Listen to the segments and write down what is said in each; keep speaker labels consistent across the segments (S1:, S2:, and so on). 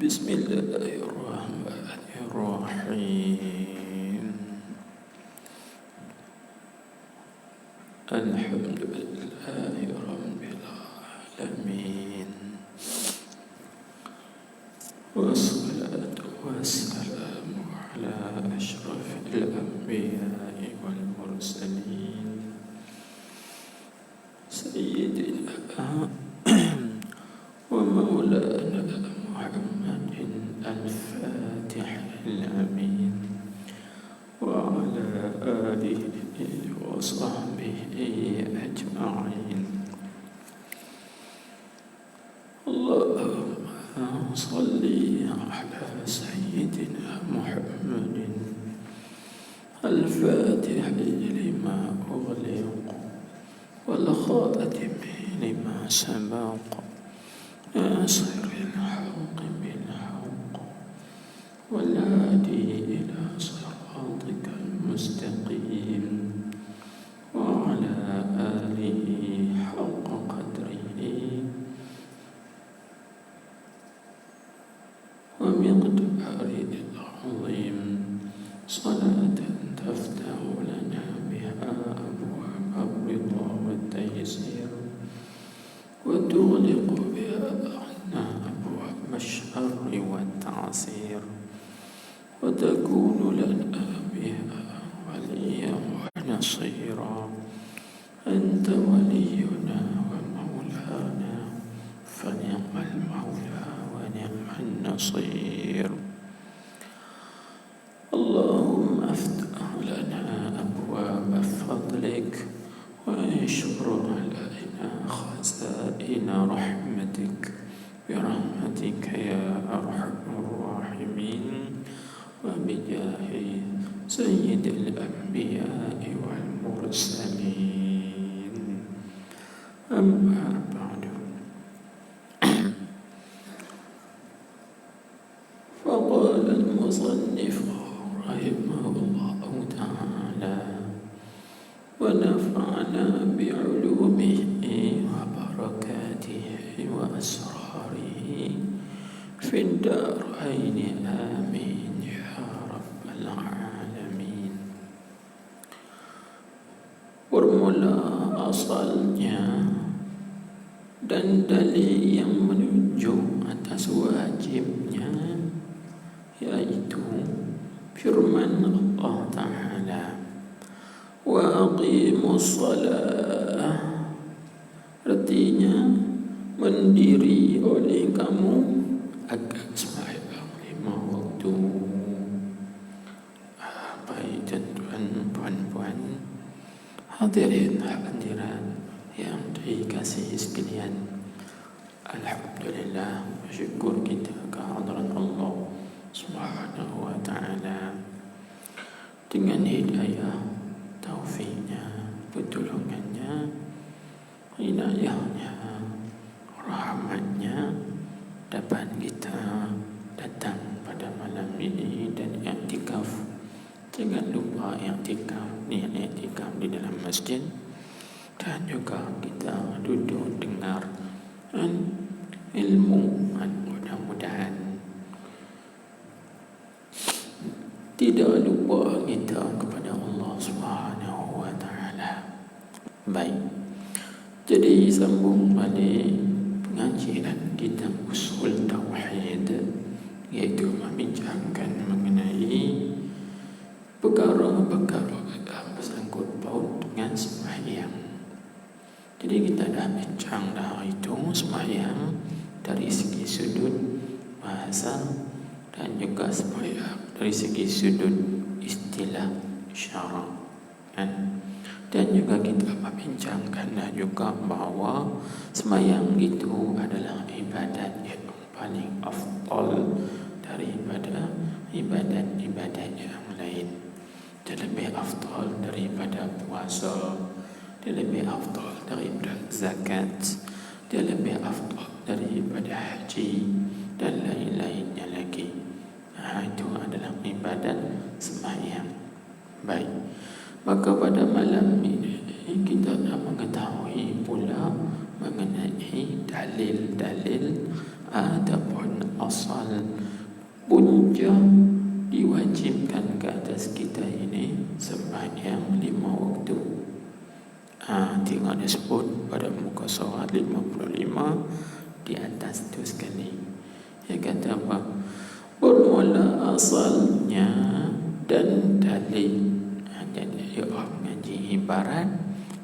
S1: Bismillahirrahmanirrahim. Alhamdulillahi rabbil alamin. Wassalatu wassalamu ala asyrafil anbiya'i wal mursalin sayyidina wa maulana Muhammadin al-fatihil amin wa ala alihi wa sahbihi ajma'in. Allahumma salli ala sayyidina Muhammadin al-fatihi lima ughliq wal khatimi lima sabaq nasiril haqqi bil haqq wal hadi ila siratikal mustaqim wa ala alihi haqqa qadrihi wa miqdarihi al-azim. Salatan taftahu lana biha abwaab ar-ridha wat-taysir wa tughliqu biha anna abwaab ash-sharri wat-ta'sir wa takunu lana biha waliyan wa nasira. Anta waliyuna wa maulana fa ni'mal maula wa ni'man nasir. Allahumma aftah lana abwaab fadlik wa ashkur alaina khazaina rahmatik birahmatika ya arhamar rahimin wa bijahi sayyidil anbiya'i wal mursalin. Amma ba'du. Faqala al-musannif rahimahullahu ta'ala wa nafa'ana bi'ulumihi wa barakatihi wa asrarihi fid darain amin ya rabbal alamin. Bermula asalnya dan dalil yang menuju atas wajibnya, yaitu firman Allah Ta'ala, wa aqimus salah, artinya mendiri oleh kamu agar sembahyang lima waktu. Baik tuan-tuan, puan-puan, hadirin hadirat yang dikasihi sekalian, alhamdulillah, syukur kita kehadiran Allah Subhanahu wa ta'ala dengan hidayah, taufiknya, pertolongannya, inayahnya, rahmatnya, dapat kita datang pada malam ini dan i'tikaf. Jangan lupa i'tikaf, niat i'tikaf di dalam masjid, dan juga kita duduk dengar ilmu. Mudah-mudahan tidak lupa kita kepada Allah Subhanahu wa ta'ala. Baik, jadi sambung balik pengajian kita usul tauhid, iaitu membincangkan mengenai perkara-perkara yang bersangkut paut dengan sembahyang. Jadi kita dah bincang dah itu sembahyang dari segi sudut bahasa dan juga sembahyang dari segi sudut istilah syarak, dan juga kita membincangkan juga bahawa sembahyang itu adalah ibadat yang paling afdal daripada ibadat-ibadat yang lain. Dia lebih afdal daripada puasa, dia lebih afdal daripada zakat, dia lebih afdal daripada haji dan lain-lainnya lagi. Itu adalah ibadat sembahyang. Baik, maka pada malam ini kita nak mengetahui pula mengenai dalil-dalil ataupun asal punca diwajibkan ke atas kita ini sembahyang 5 waktu. Tengok dia sebut pada muka surat 55 di atas tu sekali. Dia kata apa? Bermula asalnya dan dalil. Jadi orang ngaji ibarat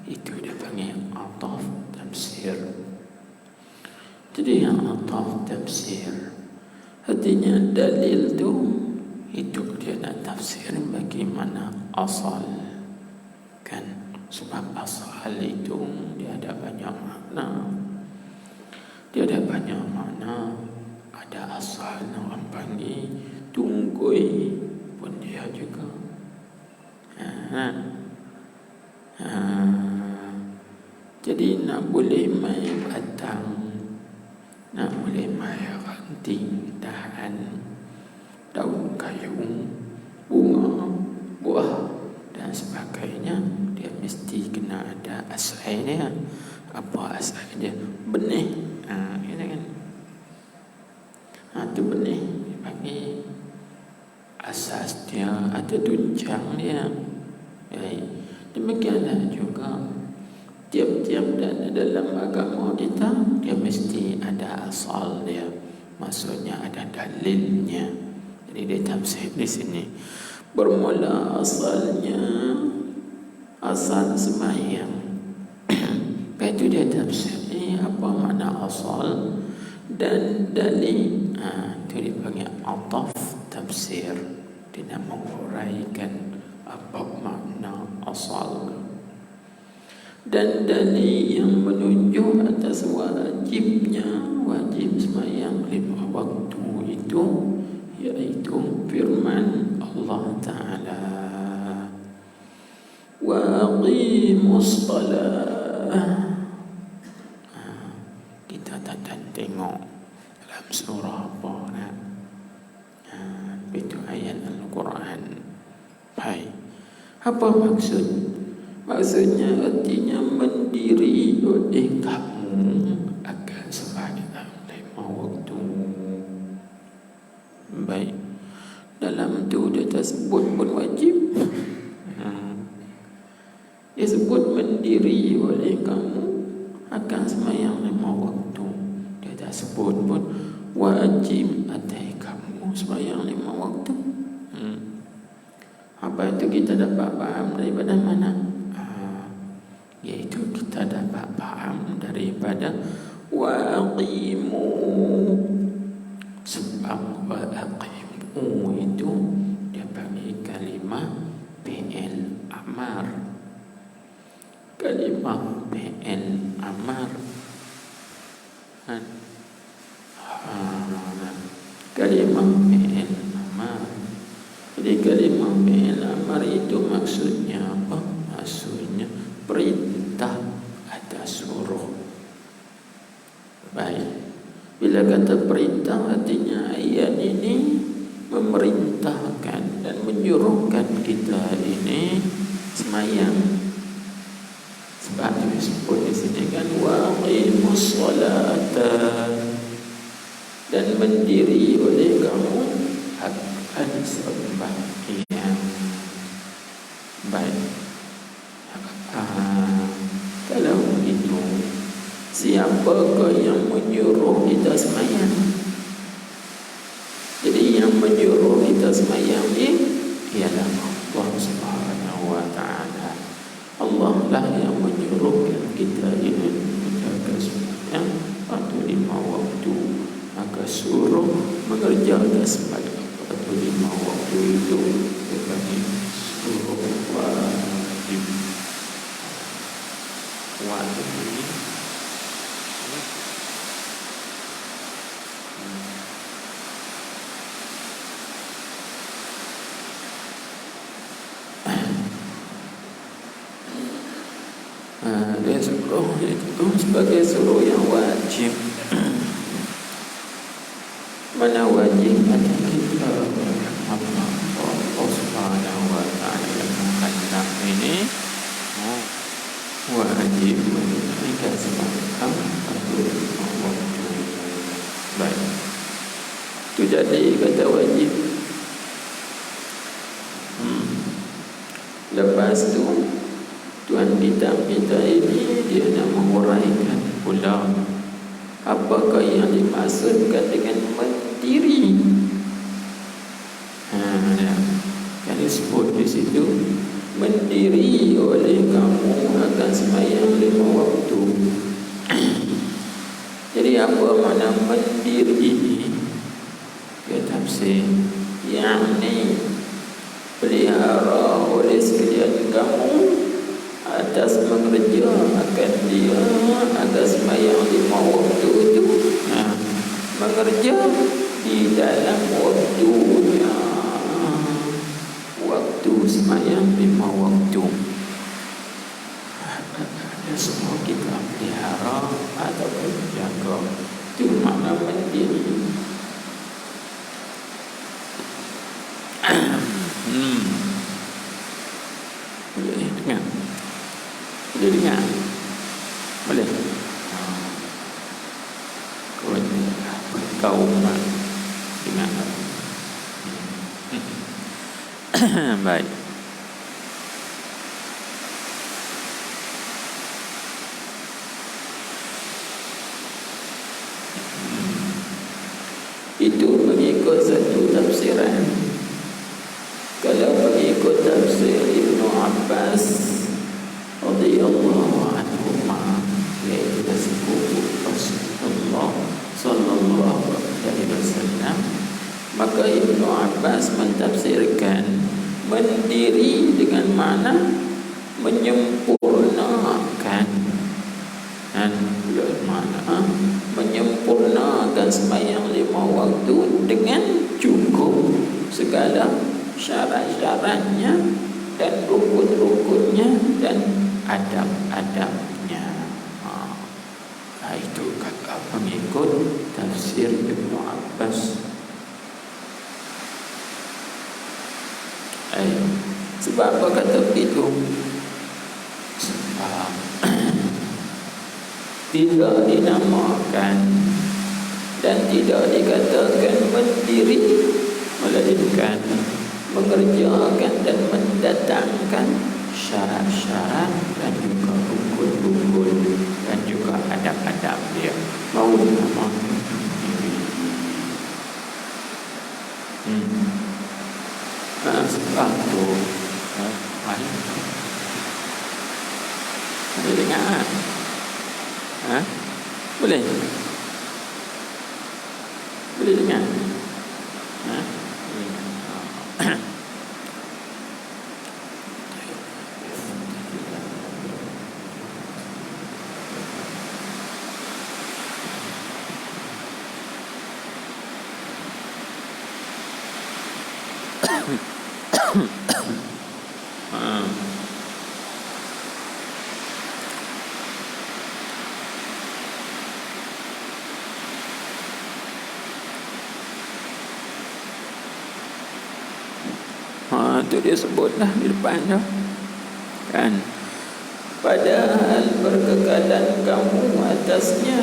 S1: itu dia panggil ataf tafsir. Jadi yang ataf tafsir artinya dalil tu itu dia nak tafsir bagaimana asal kan, sebab asal itu dia ada banyak makna. Dia ada banyak makna. Ada asal orang panggil tunggui pun dia juga. Jadi nak boleh mai batang, nak boleh mai ranting, dahan, daun kayu, bunga, buah dan sebagainya, dia mesti kena ada asalnya. Apa asal dia? Benih. Kita kan. Itu benih dipanggil asas dia atau tunjang dia. Demikianlah juga tiap-tiap dalam agama kita, dia mesti ada asal dia. Maksudnya ada dalilnya. Jadi dia tafsir di sini. Bermula asalnya asal sembahyang. Lepas itu dia tafsir apa makna asal dan dalil. Itu dipanggil ataf tafsir. Dia nak menguraikan apa makna asal dan dalil yang menunjuk atas wajib sembahyang 5 waktu itu, yaitu firman Allah Ta'ala, wa aqimus salah. Kita tak tengok dalam surah apa nak. Itu ayat Al-Quran. Baik. Apa maksud? Maksudnya artinya mendiri oleh kamu akan sembahyang 5 waktu. Baik. Dalam tu dia tak sebut pun wajib. Dia sebut mendiri oleh kamu akan sembahyang 5 waktu. Dia tak sebut pun wajib atas kamu sembahyang 5 waktu. Apa itu kita dapat faham daripada mana? Iaitu kita dapat faham daripada waqimu. Sebab waqimu itu dia panggil kalimah fi'il amar. Kalimah fi'il amar. Kalimah fi'il amar. Jadi kalimah fi'il amar itu maksudnya apa? Maksudnya perintah atau suruh. Baik. Bila kata perintah artinya ayat ini memerintahkan dan menyuruhkan kita ini sembahyang. Sebab disebut di sini kan wa aqimus salata, dan mendiri oleh kamu akan sembahyang. Baik. Kalau begitu, siapakah yang menyuruh kita sembahyang? Jadi yang menyuruh kita sembahyang ini ialah Allah Subhanahu wa Ta'ala. Allah lah yang menyuruhkan kita ini menjaga sembahyang atau 5 waktu. Maka suruh mengerjakan sembahyang atau 5 waktu itu sebagai suruh wajib. Wajib ini dia suruh itu sebagai suruh yang wajib. Mana wajib ada kita Allah Subhanahu wa Ta'ala yang mengatakan ini wajib menunaikan sembahyang atau 5 waktu. Baik. Lepas tu Tuan kita ini dia nak menguraikan pula apakah yang dimaksudkan dengan mendiri. Kan disebut di situ, mendiri oleh kamu akan sembahyang 5 waktu. Jadi apa makna mendiri ini? Dia tafsir, yakni pelihara oleh sekalian kamu atas mengerjakan dia atas sembahyang 5 waktu itu. Mengerja di dalam waktunya, waktu sembahyang 5 waktu. Semua kita pelihara atau jaga, itu makna mendiri. Boleh dengar? Boleh dengar? Boleh? Kau dengar? Baik. Itu mengikut satu tafsiran. Kalau mengikut tafsir Ibnu Abbas radhiyallahu anhu, yaitu disebut Rasulullah sallallahu alaihi wasallam, maka Ibnu Abbas mentafsirkan mendiri dengan makna menyempurnakan, dan makna menyempurnakan sembahyang 5 waktu dengan cukup segala syarat-syaratnya dan rukun-rukunnya dan adab-adabnya. Itu kata pengikut tafsir Ibnu Abbas. Sebab apa kata begitu? Sebab tidak dinamakan dan tidak dikatakan mendiri, melainkan mengerjakan dan mendatangkan syarat-syarat dan juga rukun-rukun dan juga adab-adab dia. Mau dinamakan mendiri. Sebab tu boleh dengar? Boleh? Boleh dengar? Itu dia sebutlah di depan tu kan, padahal berkekalan kamu atasnya,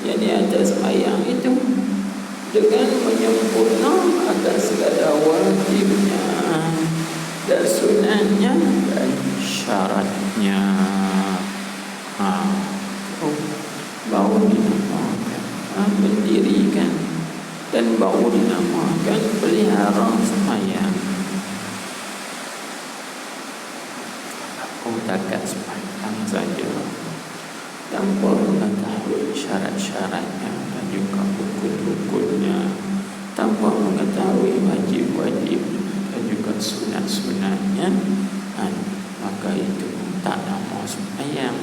S1: yakni atas sembahyang itu, dengan menyempurna akan segala wajibnya dan sunatnya dan syaratnya. Baru dinamakan mendirikan dan baru dinamakan pelihara sembahyang. Takat sembahyang saja tanpa mengetahui syarat-syaratnya dan juga rukun-rukunnya, tanpa mengetahui wajib-wajib dan juga sunat-sunatnya, maka itu tak nama sembahyang.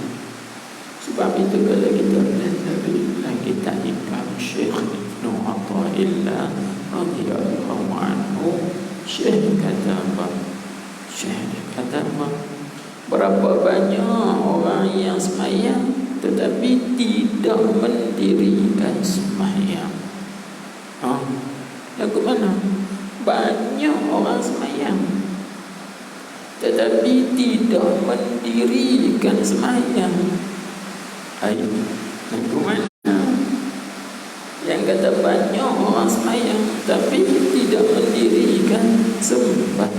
S1: Sebab itu kalau kita belajar dalam kitab Imam Syekh Ibnu Athaillah radhiyallahu anhu, Syekh kata apa? Berapa banyak orang yang sembahyang tetapi tidak mendirikan sembahyang. Lagu mana? Banyak orang sembahyang tetapi tidak mendirikan sembahyang. Lagu mana? Yang kata banyak orang sembahyang tapi tidak mendirikan sembahyang.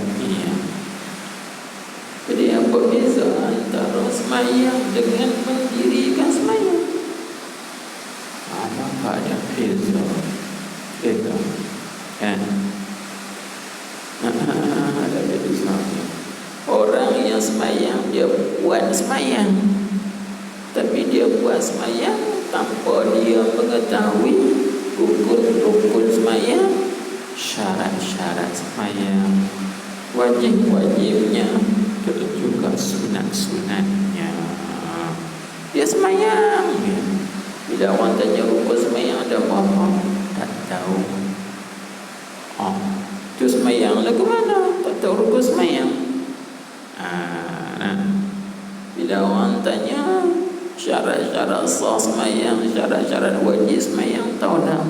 S1: Ada jadi suami. Orang yang semayang dia buat semayang, tapi dia buat semayang tanpa dia mengetahui rukun-rukun semayang, syarat-syarat semayang, wajib-wajibnya, dan juga sunat-sunatnya. Dia semayang, ya. Bila orang tanya rukun semayang ada apa? Tak tahu. Tu semayang lagu mana? Tak tahu rukun semayang. Bila orang tanya syarat-syarat sah semayang, syarat-syarat wajib semayang, tahu tak?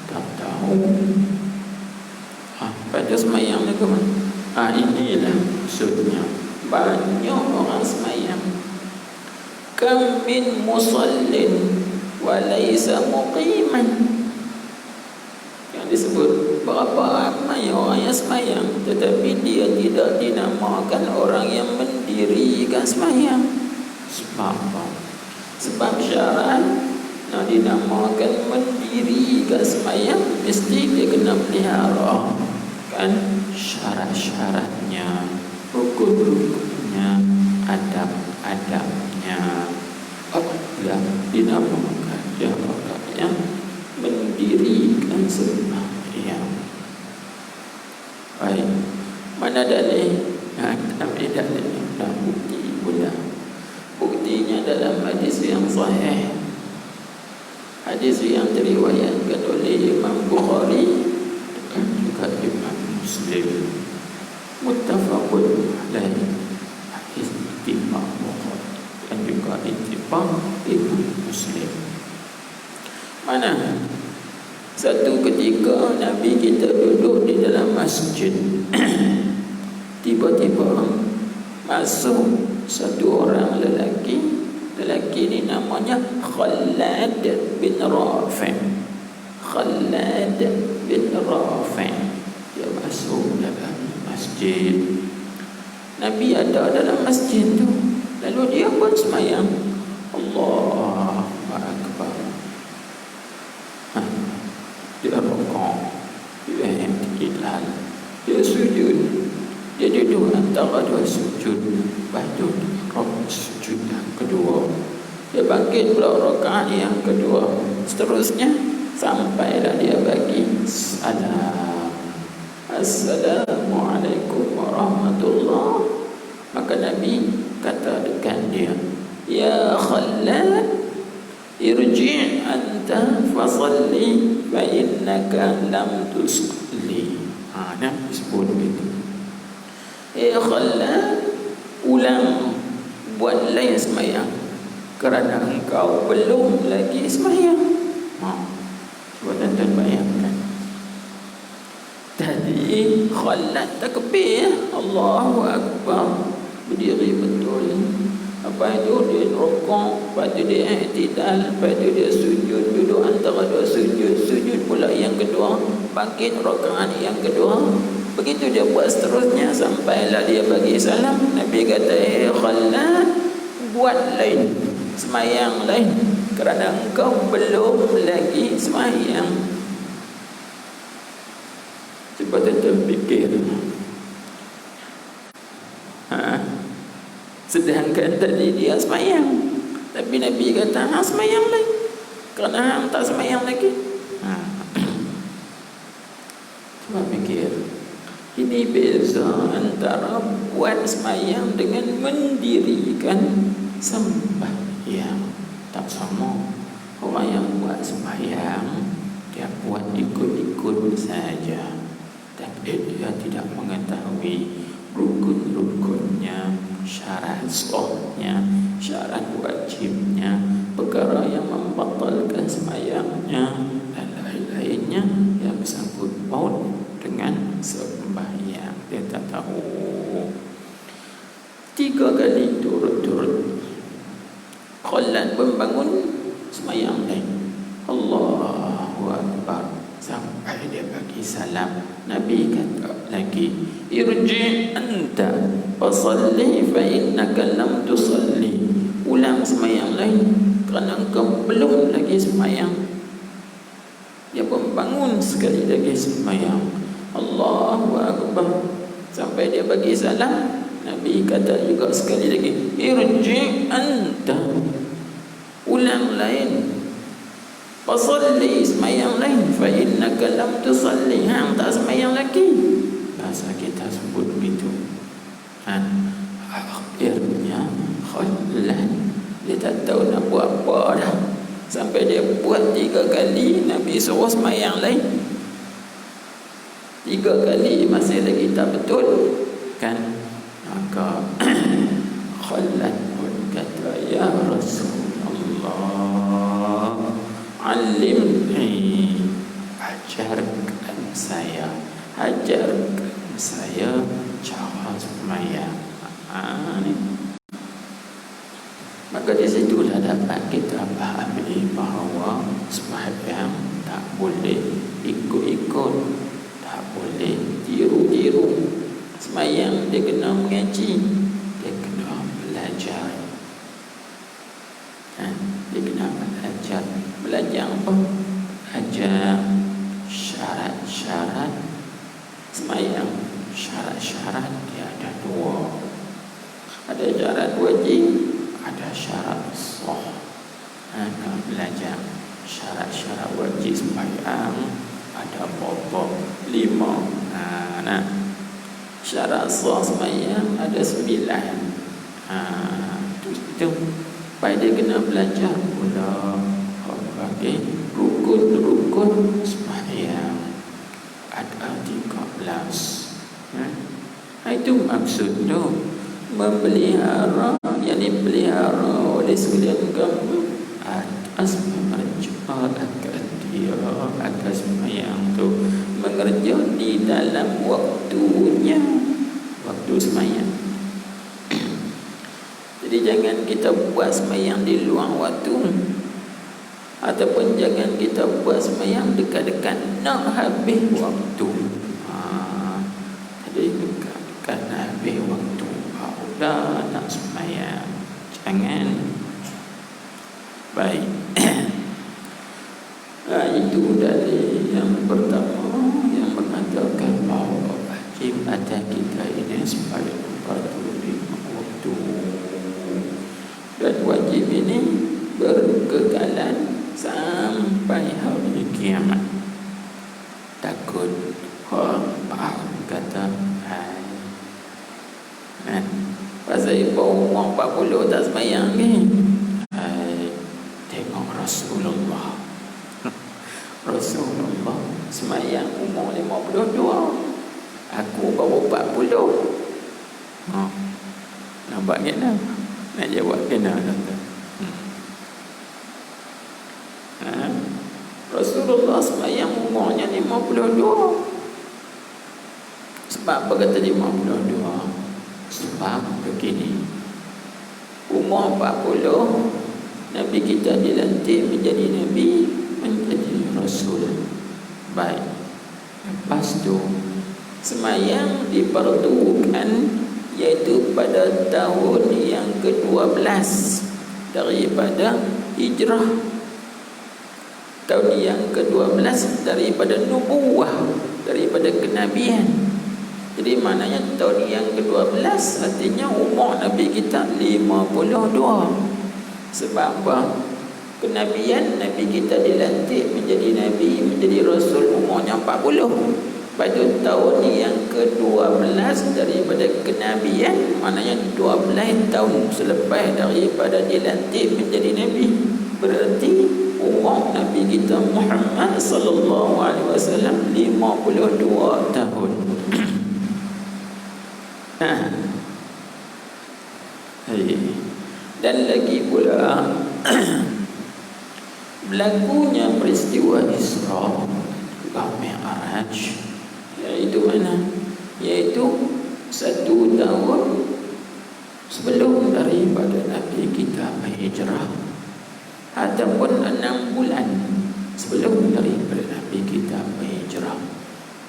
S1: Tak tahu. Pada semayang lagu mana? Inilah maksudnya. Banyak orang semayang. Kam min musallin wa laysa muqiman. Yang disebut berapa ramai orang yang semayang, tetapi dia tidak dinamakan orang yang mendirikan semayang. Sebab apa? Sebab syarat nak dinamakan mendirikan semayang, mesti dia kena pelihara kan syarat-syaratnya, rukun-rukunnya, adab-adabnya. Apabila dinamakan dia orang yang mendirikan sembahyang. Baik, mana dalil? Kami dalil dan bukti pula. Buktinya dalam hadis yang sahih, hadis yang diriwayatkan oleh Imam Bukhari dan juga Imam Muslim, muttafaqun alaih. Hadis ittifaq Bukhari dan juga ittifaq Imam Muslim. Mana? Satu ketika Nabi kita duduk di dalam masjid. Tiba-tiba masuk satu orang lelaki. Lelaki ni namanya Khalad bin Rafi'. Khalad bin Rafi'. Dia masuk dalam masjid. Nabi ada dalam masjid tu. Lalu dia pun semayang. Allahu Akbar. Dia rukuk, dia i'tidal, dia sujud, dia duduk antara dua sujud, baru rakaat sujud yang kedua, dia bangkit pula rakaat yang kedua, seterusnya sampailah dia bagi salam. Assalamualaikum warahmatullahi. Maka Nabi kata dekat dia, ya Khalad, irji' anta fasalli fa innaka lam tusalli. Nabi sebut begitu. Khalad, ulang buat lain semayang, kerana engkau belum lagi semayang. Cuba tuan-tuan bayangkan. Tadi Khalad takbir, Allahu Akbar, berdiri betul. Lepas itu dia rukuk, lepas itu dia i'tidal, lepas itu dia sujud, duduk antara dua sujud, sujud pula yang kedua, bangkit rakaat yang kedua. Begitu dia buat seterusnya sampailah dia bagi salam. Nabi kata, Khalad, buat lain, semayang lain, kerana engkau belum lagi semayang. Cuba tuan-tuan fikir. Sedangkan tadi dia semayang, tapi Nabi kata, semayang lagi, kerana hang tak semayang lagi. Cuba fikir. Ini beza antara buat semayang dengan mendirikan sembahyang. Tak sama. Orang yang buat sembahyang, dia buat ikut-ikut saja, tapi dia tidak mengetahui rukun-rukunnya, syarat sahnya, syarat wajibnya, perkara yang membatalkan sembahyangnya, dan lain-lainnya yang bersangkut paut dengan sembahyang. Dia tak tahu. 3 kali turut-turut Khalad pun bangun sembahyang lain. Allahu Akbar, sampai dia bagi salam. Nabi kata lagi, irji' anta fasalli fa innaka lam tusalli. Ulang sembahyang lain, kerana engkau belum lagi sembahyang. Dia pun bangun sekali lagi sembahyang. Allahu Akbar. Sampai dia bagi salam, Nabi kata juga sekali lagi, irji anta, ulang lain, fasalli, semayang lain, fa innaka lam tusalli, hang tak semayang lagi. Bahasa kita sebut begitu. Akhirnya khallan, dia tak tahu nak buat apa dah. Sampai dia buat 3 kali, Nabi suruh semayang lain. 3 kali masih lagi tak betul kan, maka Khalad pun kata, ya Rasulullah, alimni, ajarkan saya cara semayang. Maka di situlah dapat kita fahami bahawa sembahyang tak boleh ikut-ikut, tak boleh tiru-tiru. Sembahyang dia kena mengaji, dia kena belajar. Dia kena belajar. Belajar apa? Belajar syarat-syarat sembahyang. Syarat-syarat dia ada 2. Ada syarat wajib, ada syarat sah. Kena belajar syarat-syarat wajib sembahyang ada berapa? 5. Syarat sah sembahyang ada 9. Itu supaya dia kena belajar pula bagi rukun-rukun sembahyang ada 13. Itu maksud tu, memelihara, yakni pelihara oleh sekalian kamu atas mengerjakan dia atas sembahyang tu, mengerja di dalam waktunya, waktu sembahyang. Jadi jangan kita buat sembahyang di luar waktu, ataupun jangan kita buat sembahyang dekat-dekat nak habis waktu. Jadi dekat-dekat nak habis waktu dah nak sembahyang, jangan. Baik. Itu dari yang pertama yang mengatakan bahawa wajib atas kita ini sembahyang pada 5 waktu, dan wajib ini berkekalan sampai hari kiamat. Takut faham kata pasal umur 40 tak sembahyang ni. Tengok Rasulullah sembahyang umur 52, aku baru 40. Nampak kena? Nak jawab kena kata. Rasulullah sembahyang umurnya 52. Sebab apa kata 52? Sebab begini, umur 40 Nabi kita dilantik menjadi Nabi, menjadi Rasul. Baik. Lepas tu sembahyang diperlukan, iaitu pada tahun yang ke-12 daripada hijrah, tahun yang ke-12 daripada nubuwah, daripada kenabian. Jadi maknanya tahun yang ke-12 artinya umur Nabi kita 52. Sebab apa? Kenabian Nabi kita dilantik menjadi Nabi, menjadi Rasul umurnya 40. Pada tahun yang ke-12 daripada kenabian, maknanya 12 tahun selepas daripada dilantik menjadi Nabi. Berarti umur Nabi kita Muhammad sallallahu alaihi wasallam 52 tahun. Dan lagi pula berlakunya peristiwa Isra dan Mi'raj, iaitu mana? Iaitu 1 tahun sebelum daripada Nabi kita berhijrah, ataupun 6 bulan sebelum daripada Nabi kita berhijrah.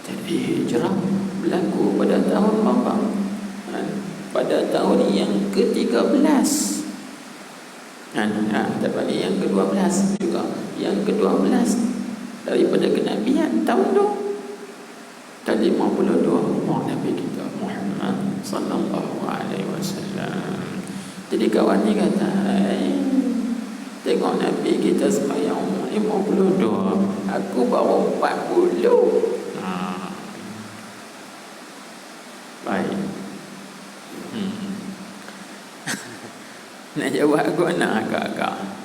S1: Jadi hijrah berlaku pada tahun berapa? Pada tahun yang ke-13. Tak bagi yang ke-12 juga. Yang ke-12 daripada kenabian tahun tu. Tahun ke-52 umur Nabi kita Muhammad sallallahu alaihi wasallam. Jadi kawan ni kata, tengok Nabi kita sembahyang umur 52, aku baru 40. Baik. Nak jawab aku nak agak-agak.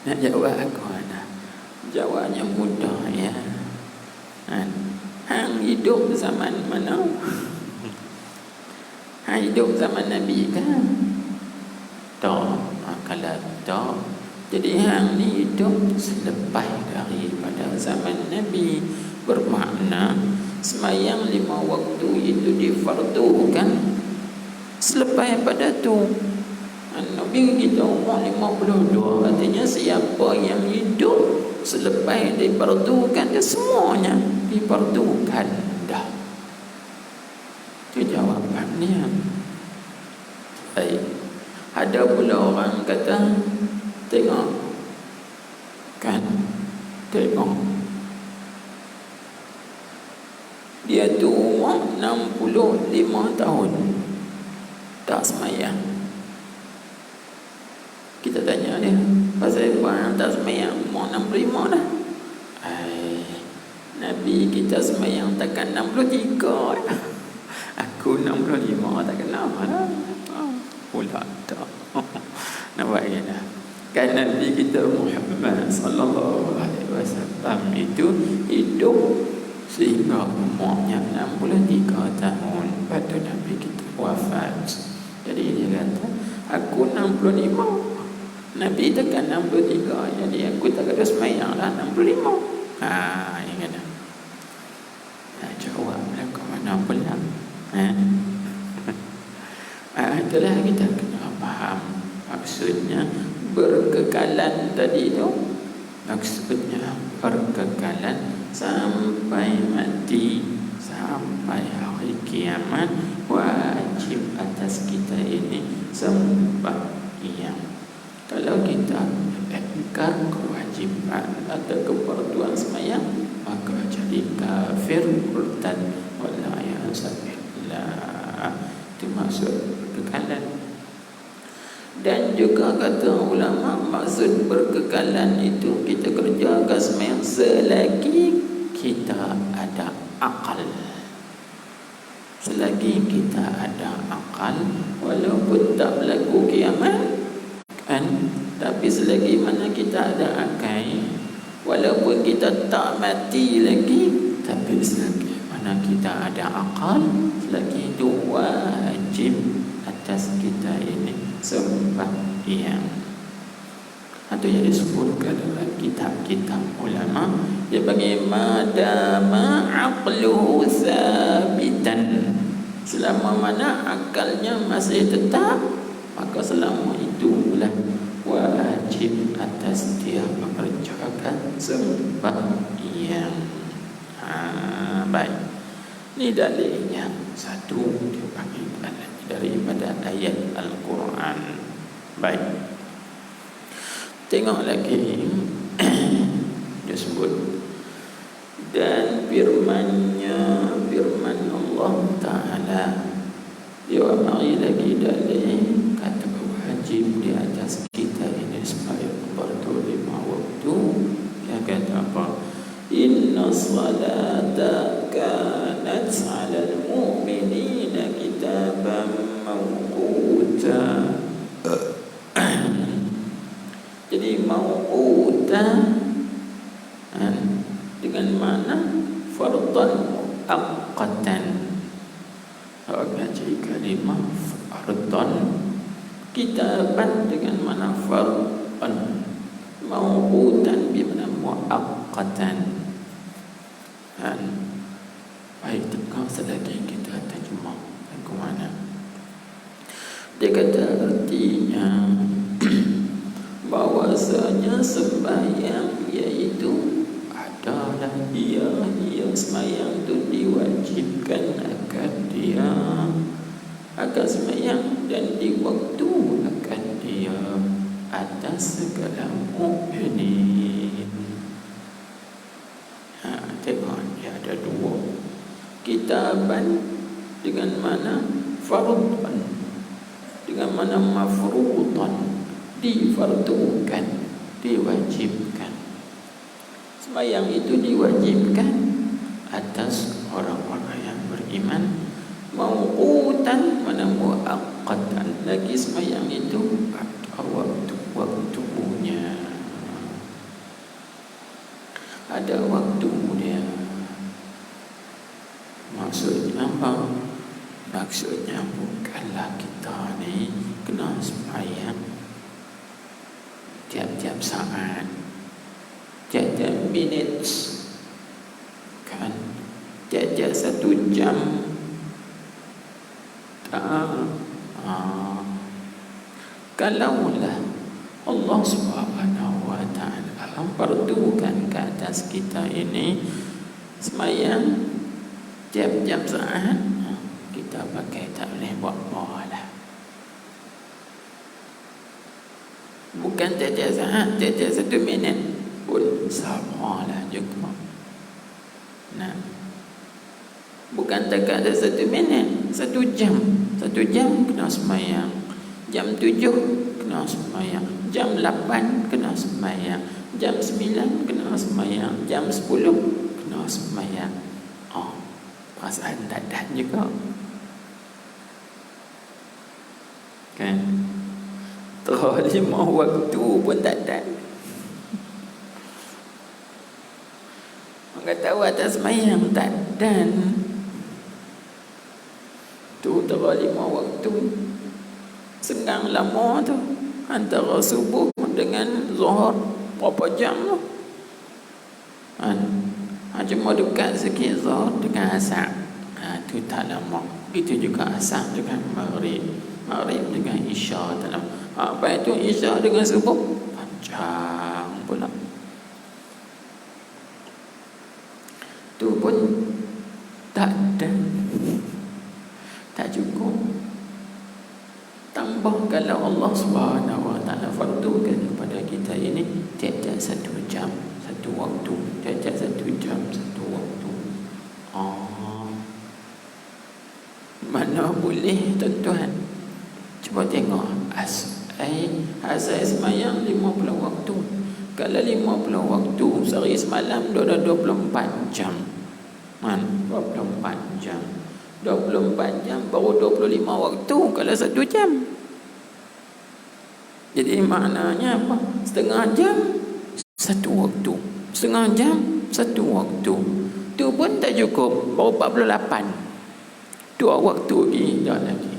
S1: Nak jawab aku nak. Jawabnya mudah ya. Hang hidup zaman mana? Hang hidup zaman Nabi kan? Tak. Kalau tak, jadi hang ni hidup selepas daripada zaman Nabi. Bermakna sembahyang 5 waktu itu difardukan selepas pada tu. Nabi kita umur 52, artinya siapa yang hidup selepas difardukan, dia semuanya difardukan dah. Itu jawapannya. Baik. Ada pula orang kata, tengok kan, tengok dia tu umur 65 tahun tak semayang. Kita tanya dia, pasal apa tak semayang? Umur 65 dah. Nabi kita semayang takkan 63. Aku 65 tak kenapa dah. Pula tak. Nampak kan? Kan Nabi kita Muhammad sallallahu alaihi wasallam itu hidup sehingga umurnya 63 tahun pada Nabi kita wafat. Jadi dia kata, aku 65, Nabi tekan 63, jadi aku tak ada semayang lah 65. Yang kata jawablah ke mana pula. Itulah kita kena faham maksudnya berkekalan tadi tu. Maksudnya berkekalan sampai mati, sampai hari kiamat, wajib atas kita ini sembahyang. Kalau kita ingkar kewajiban atau keperluan sembahyang, maka jadi kafir, murtad, wal'iyadzubillah. Itu maksud berkekalan. Dan juga kata ulama, maksud berkekalan itu kita kerjakan sembahyang selagi kita ada akal. Selagi kita ada akal, walaupun tak berlaku kiamat kan, tapi selagi mana kita ada akal, walaupun kita tak mati lagi, tapi selagi mana kita ada akal, selagi itu wajib atas kita ini sembahyang. Itu yang disebutkan dalam kitab-kitab ulama, dia bagi madama aqluhu sabitan, selama mana akalnya masih tetap, maka selama itulah wajib atas dia mengerjakan sembahyang. Baik. Ini dalilnya satu dipanggil daripada ayat Al-Quran. Baik. Tengok lagi. Dia sebut, dan firman-Nya, firman Allah Ta'ala, dia mari lagi dalil kata wajib di atas kita ini sembahyang fardu 5 waktu. Dia kata apa? Inna salata kanat 'alal mu'minina kitaban mawquta. Jadi mawquta dengan mana fardhan muaqqatan. Jadi kalimah fardhan, kitaban dengan mana fardhan, mawqutan bermakna muaqqatan. Baik, tengok selagi kita terjemah ke mana. Dia kata artinya bahwasanya sembahyang iaitu adalah dia sembahyang itu diwajibkan akan dia, akan sembahyang dan di waktu akan dia atas segala mukminin. kitaban dengan mana fardan, dengan mana mafruḍan, difardukan, diwajibkan. Sembahyang itu diwajibkan atas orang-orang yang beriman. Mauqutan, mana muaqqatan, lagi sembahyang itu ada waktunya, ada waktu dia. Maksudnya apa? Maksudnya bukanlah kita ni kena sembahyang tiap-tiap saat, tiap-tiap minit, kan, tiap-tiap 1 jam. Kalaulah Allah Subhanahu wa ta'ala perdukan ke atas kita ini sembahyang tiap-tiap saat, kita pakai tak boleh buat apa lah. Bukan tiap-tiap saat, tiap-tiap 1 minit pun sama lah juga. Nah, bukan tak ada 1 minit, 1 jam. 1 jam kena sembahyang. Jam 7 kena sembahyang. Jam 8 kena sembahyang. Jam 9 kena sembahyang. Jam 10 kena sembahyang. Perasaan dadan juga, kan? Terus 5 waktu pun dadan. Orang tahu atas sembahyang dadan tu, terus 5 waktu. Sengang lama tu, antara subuh dengan zuhur berapa jam tu, kan? Cuma dekat sikit zuhur dengan asar, tu tak lama. Itu juga asar dengan maghrib, maghrib dengan isya tak lama. Apa itu isya dengan subuh? Panjang pula. Tu pun tak ada, tak cukup. Tambah kalau Allah Subhanahu wa ta'ala fardukan kepada kita ini tiap-tiap 1 jam, 1 waktu, tiap-tiap 1 jam, 1 waktu. Mana boleh tuan-tuan? Cuba tengok asal sembahyang 50 waktu. Kalau 50 waktu sehari semalam dah 24 jam. 24 jam. 24 jam baru 25 waktu kalau 1 jam. Jadi maknanya apa? Setengah jam 1 waktu. Setengah jam 1 waktu. Tu pun tak cukup, baru 48. 2 waktu lagi dah lagi.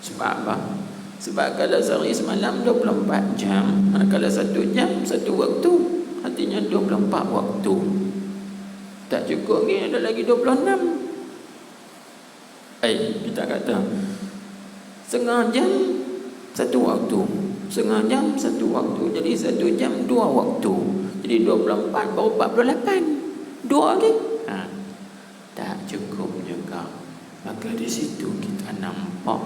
S1: Sebab apa? Sebab kalau sehari semalam 24 jam, kalau 1 jam 1 waktu, artinya 24 waktu. Tak cukup lagi, ada lagi 26. Kita kata setengah jam 1 waktu, setengah jam 1 waktu, jadi 1 jam 2 waktu, jadi 24 baru 48. 2 lagi tak cukup juga. Maka di situ kita nampak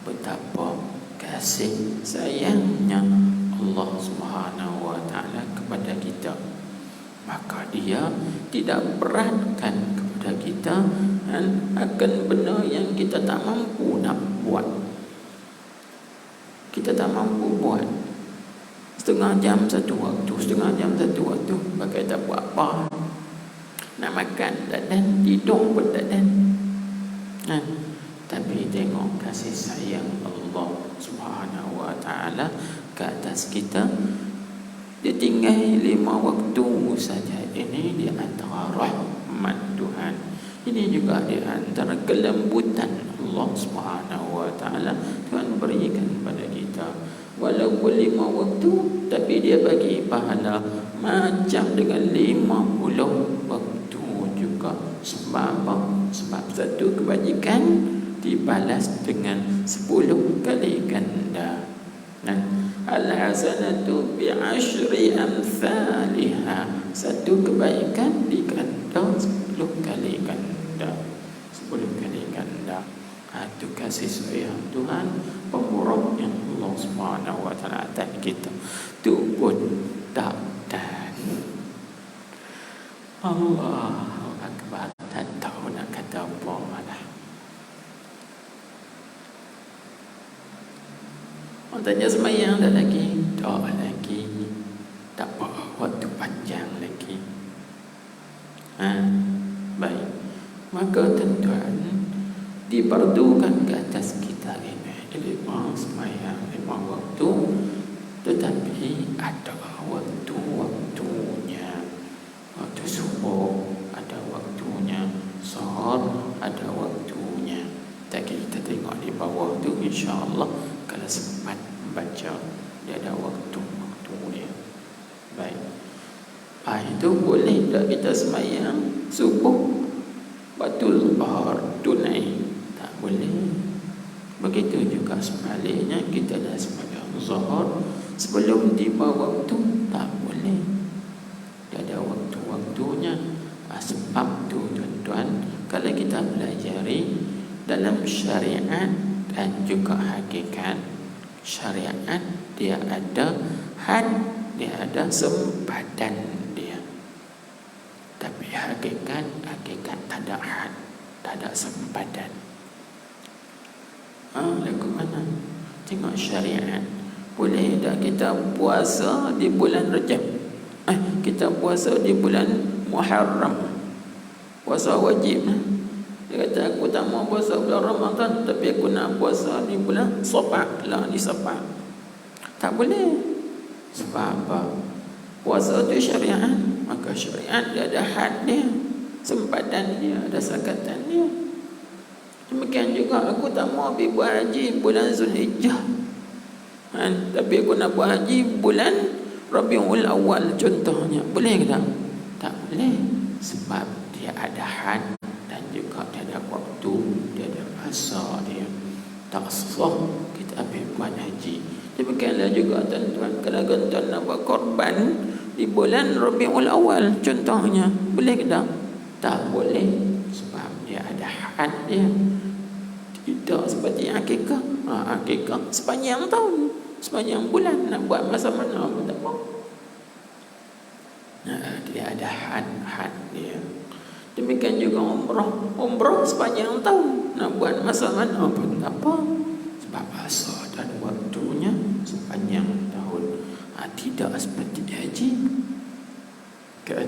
S1: betapa kasih sayangnya Allah Subhanahu wa ta'ala kepada kita. Maka dia tidak beratkan kepada kita akan benda yang kita tak mampu nak buat. Kita tak mampu buat. Setengah jam 1 waktu, setengah jam 1 waktu, pakai tak buat apa. Nak makan tak dan, tidur pun tak dan. Tapi tengok kasih sayang Allah Subhanahu wa ta'ala ke atas kita. Dia tinggal 5 waktu saja. Ini di antara rahmat Tuhan. Ini juga di antara kelembutan Allah Subhanahu wa ta'ala Tuhan berikan kepada kita. Walaupun 5 waktu, tapi dia bagi pahala macam dengan 50 waktu juga. Sebab apa? Sebab satu kebajikan dibalas dengan 10 kali ganda. Al-hasanatu bi'ashri amthaliha. Satu kebaikan diganda 10 kali ganda. 10 kali ganda. Itu kasih sayang Tuhan, pemurah yang Allah Subhanahu wa ta'ala atas kita. Itu pun tak dan. Allahu Akbar. Tak tahu nak kata apa. Tanya semayang dah lagi, tak lagi, tak apa waktu panjang lagi. Baik, maka tuan-tuan, diperlukan ke atas kita ini 5 semayang 5 waktu, tetapi ada waktu-waktunya. Waktu subuh ada waktunya, zuhur ada waktunya. Tadi kita tengok di bawah tu, insya-Allah kalau sempat baca, dia ada waktu-waktu dia. Baik. Itu boleh tak kita semayang subuh batul zuhur tunai? Tak boleh. Begitu juga sebaliknya, kita dah semayang zuhur sebelum tiba waktu, tak boleh. Dia ada waktu-waktunya. Sebab tu tuan-tuan, kalau kita pelajari dalam syariat dan juga hakikat, syariat dia ada had, dia ada sempadan dia. Tapi hakikat tak ada had, tak ada sempadan. Lagu mana? Tengok syariat. Boleh tak kita puasa di bulan Rajab? Kita puasa di bulan Muharram. Puasa wajib. Dia kata, aku tak mau puasa bulan Ramadan, tapi aku nak puasa di bulan Safar lah, di Safar. Tak boleh. Sebab apa? Puasa itu syariat. Maka syariat dia ada had dia, sempadan dia, ada sakatan dia. Demikian juga aku tak mau pergi buat haji bulan Zulhijjah, tapi aku nak buat haji bulan Rabiul Awal contohnya. Boleh ke tak? Tak boleh. Sebab dia ada had dan juga dia ada waktu, dia ada masa dia. Tak sah kita ambil buat haji. Demikianlah juga tuan-tuan, kalau tuan nak buat korban di bulan Rabiul Awal contohnya, boleh ke tak? Tak boleh. Sebab dia ada had dia. Tidak seperti akikah. Akikah sepanjang tahun, sepanjang bulan, nak buat masa mana pun tak mau. Dia ada had dia. Demikian juga umrah sepanjang tahun, nak buat masa mana pun tak apa. Sebab masa dan waktunya sepanjang tahun. Tidak seperti haji kan.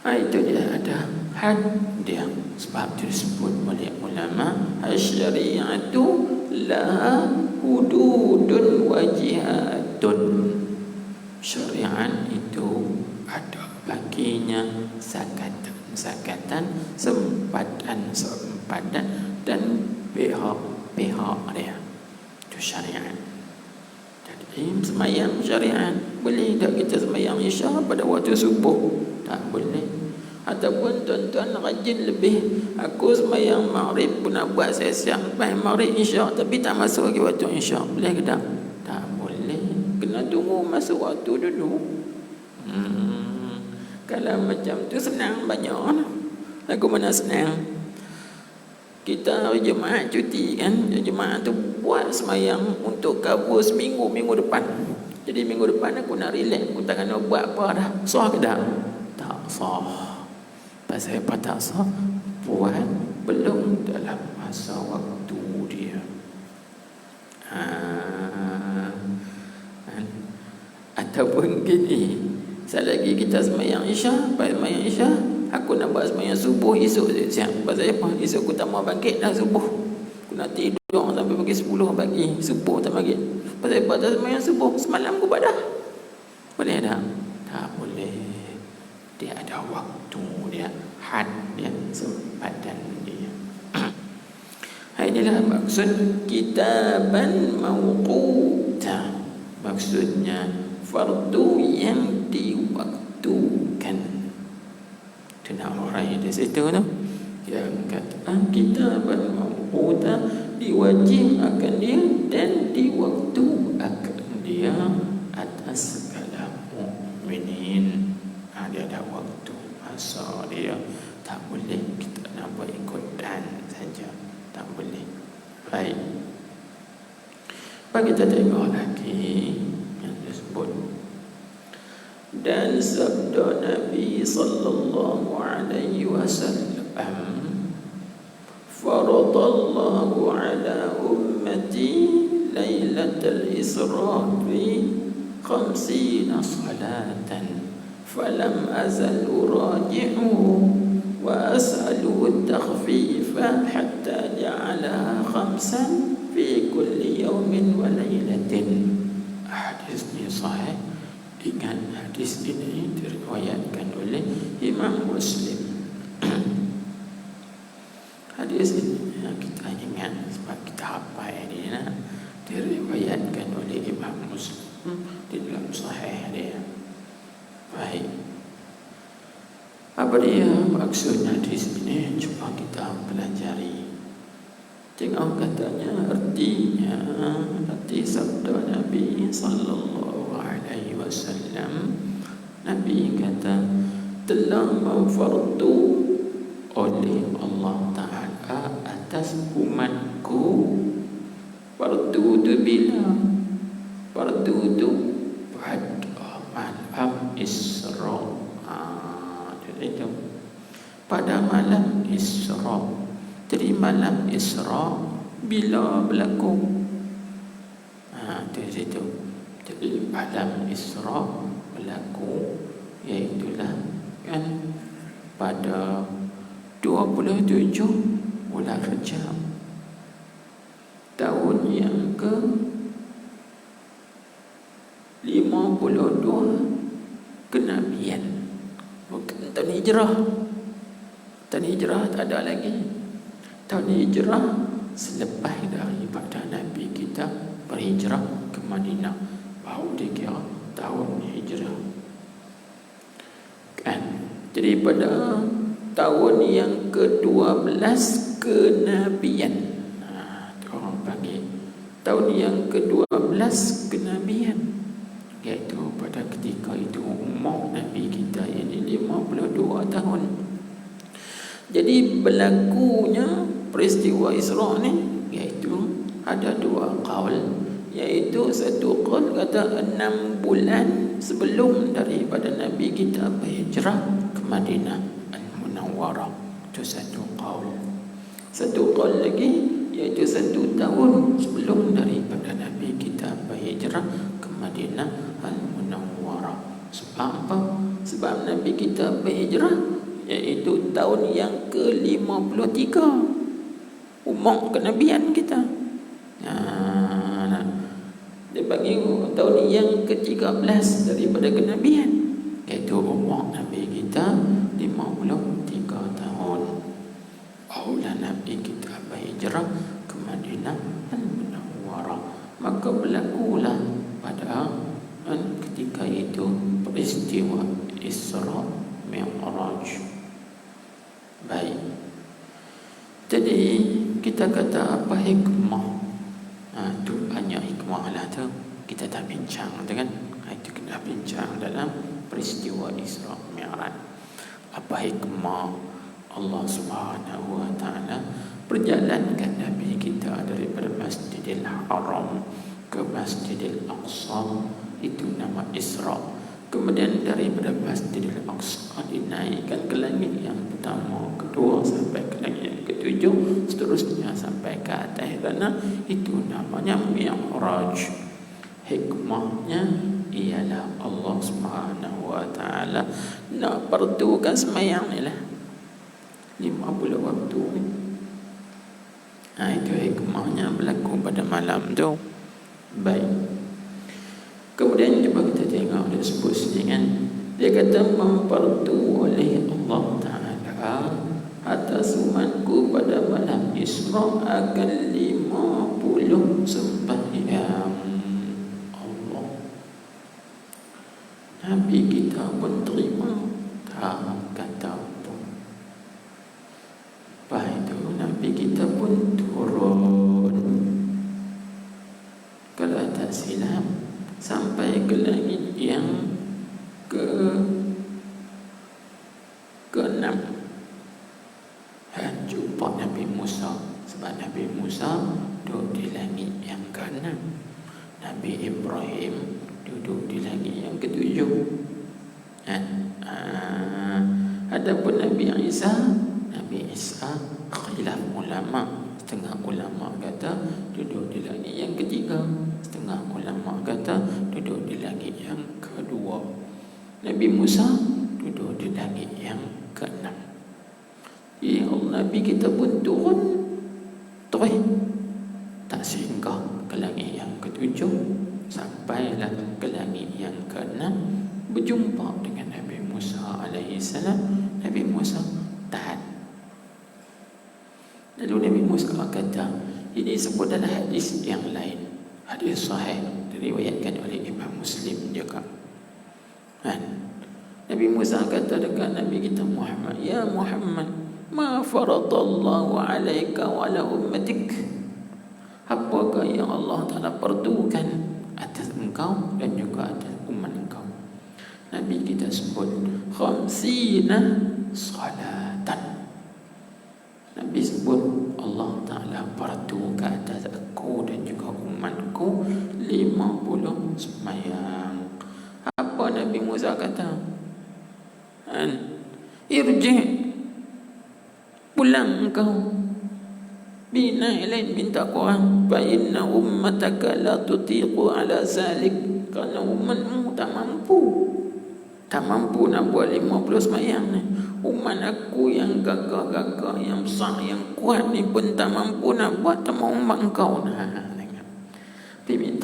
S1: Itu dia ada had dia. Sebab disebut oleh ulama, syariatu laha hududun wa jihadun. Syariat itu ada baginya sakatan, sempadan dan pihak dia. Itu syariat. Jadi semayang syariat. Boleh tak kita semayang isya pada waktu subuh? Tak boleh. Ataupun tuan-tuan rajin lebih, aku semayang maghrib pun nak buat siang semayang maghrib isya, tapi tak masuk lagi waktu isya. Boleh ke tak? Tak boleh. Kena tunggu masuk waktu dulu. Kalau macam tu senang banyak. Lagu mana senang? Kita hari Jumaat cuti kan. Jumaat tu buat semayang untuk cover seminggu, minggu depan. Jadi minggu depan aku nak relax, aku tak kena buat apa dah. Sah ke tak? Tak sah. Pasal apa tak sah? Buat belum dalam masa waktu dia. Ataupun gini, selagi kita semayang isya, pas semayang isya, aku nak buat semayang subuh esok siang. Pasal apa? Esok aku tak mau bangkit dah subuh. Aku nak tidur sampai pagi 10 pagi. Subuh tak bangkit. Pasal apa? Tak semayang subuh, semalam aku buat dah. Boleh tak? Tak boleh. Dia ada waktu dia, had dia, sempadan dia. Inilah maksud kitaban mawquta. Maksudnya fardu yang diwaktukan. Itu nak orang di situ tu yang kata kitaban mawquta, diwajib akan dia dan diwaktu akan dia atas segala mukminin. Dia ada waktu masa dia. Tak boleh kita nak buat ikutan saja. Tak boleh. Baik. Mari kita tengok lagi yang disebut. Dan sabda Nabi sallallahu alaihi wasallam, faradallahu ala ummati laila lailatal Isra fi 50 salatan falam azal uraji'uhu wa as'aluhu at-takhfifa hatta ja'ala 5 fi kulli yawmin wa lailatin. Hadis ini sahih. Ingat, hadis ini diriwayatkan oleh Imam Muslim. Hadis ini yang kita ingat sebab kita hafal ini diriwayatkan oleh Imam Muslim di dalam sahih dia. Baik. Apa dia maksud hadis ini? Cuba kita pelajari. Tengok katanya arti sabda Nabi sallallahu alaihi wasallam. Nabi kata telah memfardu oleh Allah Ta'ala atas umatku. Fardu itu bila? Fardu itu pada malam Isra. Jadi itu pada malam Isra. Jadi malam Isra bila berlaku? Di situ. Jadi malam Isra berlaku, iaitulah kan pada 27 bulan Rajab tahun yang ke 52 kenabian. Bukan tahun hijrah. Tahun hijrah tak ada lagi. Tahun hijrah selepas daripada Nabi kita berhijrah ke Madinah, baru dikira tahun hijrah kan. Jadi pada tahun yang ke-12 kenabian, orang panggil tahun yang ke-12 kenabian, iaitu pada ketika itu umur Nabi kita ini 52 tahun. Jadi berlakunya peristiwa Isra ni, iaitu ada dua qaul, iaitu satu qaul kata 6 bulan sebelum daripada Nabi kita berhijrah ke Madinah Al-Munawwarah. Itu satu qaul. Satu qaul lagi iaitu 1 tahun sebelum daripada Nabi kita berhijrah ke Madinah Al-Munawwarah. Sebab apa? Sebab Nabi kita berhijrah iaitu tahun yang ke-53 umur kenabian kita. Dia bagi tahun yang ke-13 daripada kenabian, iaitu umur Nabi kita 53 tahun. Barulah Nabi kita berhijrah ke Madinah Al-Munawwarah. Maka berlakulah pada ketika itu peristiwa Isra Mi'raj. Baik. Jadi kita kata apa hikmah? Itu banyak hikmah lah tu. Kita dah bincang tu kan. Itu kita bincang dalam peristiwa Isra Mi'raj. Apa hikmah Allah Subhanahu wa Ta'ala perjalankan Nabi kita daripada Masjidil Haram ke Masjidil Aqsa, itu nama Isra. Kemudian daripada Masjidil Aqsa dinaikkan ke langit yang pertama, kedua sampai ke langit yang ketujuh, seterusnya sampai ke atas tanah. Itu namanya Mi'raj. Hikmahnya ialah Allah Subhanahu wa Ta'ala nak pertukan semayang ni lah 50 waktu ni. Itu hikmahnya berlaku pada malam tu. Baik. Kemudian cuba kita tengok dia sebut sedikit. Dia kata mempertu oleh Allah Ta'ala atas umatku pada malam Isra akan 50 sembahyang. Allah. Nabi kita pun terima, tak kata apa. Lepas itu Nabi kita pun turun, kalau tak silap sampai ke langit yang ke-6. Jumpa Nabi Musa. Sebab Nabi Musa duduk di langit yang ke-6. Nabi Ibrahim duduk di langit yang ke-7. Adapun Nabi Isa khilaf ulama. Setengah ulama kata duduk di langit yang ketiga, setengah ulama kata duduk di langit yang kedua. Nabi Musa duduk di langit yang keenam. Ya Allah, Nabi kita pun turun terus tak singgah ke langit yang ketujuh, sampailah ke langit yang keenam, berjumpa dengan Nabi Musa alaihissalam. Nabi Musa tahan. Lalu Nabi Musa kata, ini sebut dalam hadis yang lain, hadis sahih diriwayatkan oleh Imam Muslim juga. Nabi Musa kata dekat Nabi kita Muhammad, ya Muhammad, ma faradallahu alaika wa ala ummatik. Apakah yang Allah Ta'ala perdukan atas engkau dan juga atas umat engkau? Nabi kita sebut 50 salatan. Nabi sebut Allah Ta'ala perdukan atas aku dan juga umatku 50 sembahyang. Apa Nabi Musa kata? Irji, pulang engkau, bina ilain, minta Quran, fa inna ummataka la tutiqu ala zalik. Kerana umatmu tak mampu nak buat 50 sembahyang ni. Umat aku yang gagah-gagah, yang besar, yang kuat ni pun tak mampu nak buat, tak mau umat engkau. Pergi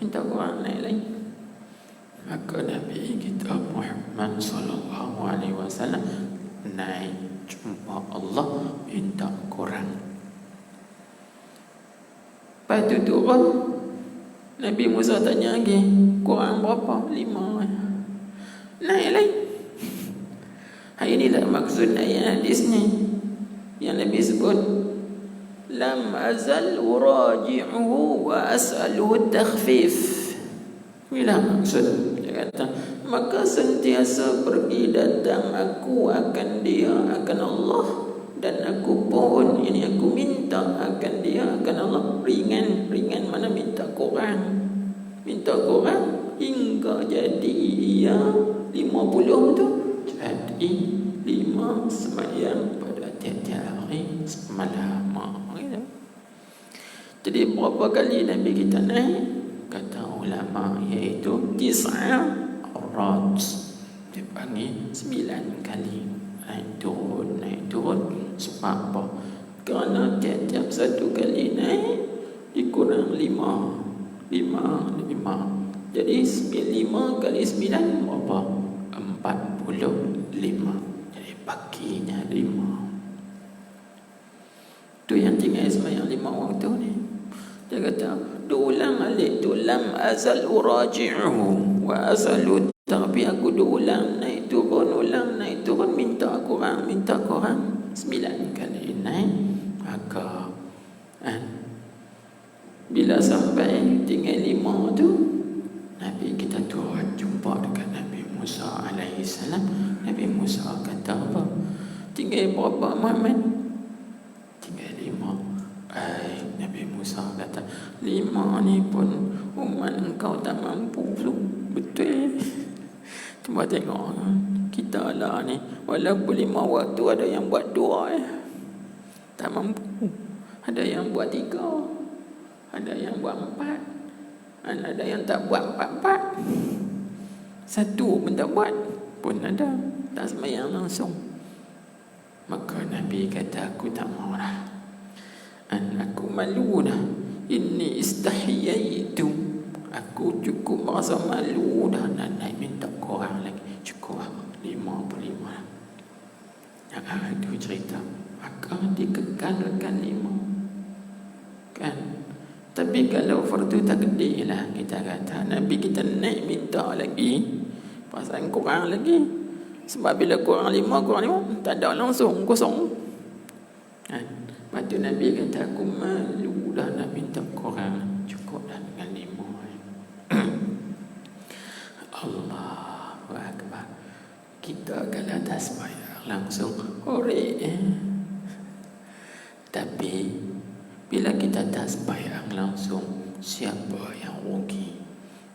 S1: minta Quran lain. Maka Nabi kita Muhammad sallallahu alaihi wasallam naik jumpa Allah, minta Quran. Lepas tu turun, Nabi Musa tanya lagi, Quran berapa? 5. Naik lagi. Inilah maksud ayat hadis ni yang Nabi sebut, lam azal uraji'uhu wa as'aluhu takhfif. Inilah maksud. Dia kata, maka sentiasa pergi datang aku akan dia, akan Allah, dan aku pun ini aku minta akan dia, akan Allah. Ringan mana minta Quran hingga jadi dia 50 tu jadi 5 sembahyang pada tiap-tiap hari semalam. Jadi berapa kali Nabi kita naik? Kata ulama iaitu 9 arat. Dia panggil 9 kali naik turun. Sebab apa? Kerana tiap-tiap satu kali naik dikurang 5. Jadi 5 kali 9 berapa? 45. Jadi paginya 5. Tu yang tinggal sembahyang 5 waktu ni. Dia kata, diulang alik tu, lam azal uraji'uhu wa asalu. Tapi aku diulang naik turun, minta Quran 9 kali naik. Maka bila sampai tinggal 5 tu, Nabi kita turun jumpa dengan Nabi Musa alaihissalam. Nabi Musa kata apa? Tinggal berapa Muhammad? Tinggal 5. Nabi Musa kata, 5 ni pun umat engkau tak mampu. Betul. Cuma tengok kita lah ni, walaupun 5 waktu ada yang buat 2 tak mampu. Ada yang buat 3, ada yang buat 4, ada yang tak buat 4. 1 pun tak buat pun ada, tak sembahyang langsung. Maka Nabi kata, aku tak mau lah, aku malu dah. Inni istahyaitu, aku cukup merasa malu dah nak naik minta korang lagi. Cukup 55 lah. Itu cerita. Maka dikekalkan 5 kan. Tapi kalau fardu takdir lah, kita kata Nabi kita naik minta lagi pasal kurang lagi. Sebab bila kurang 5 tak ada langsung, kosong kan. Lepas tu Nabi kata, aku malu dah nak minta korang, cukup dah dengan 5. Allahu Akbar. Kita kalau tak sembahyang langsung korek Tapi bila kita tak sembahyang langsung, siapa yang rugi?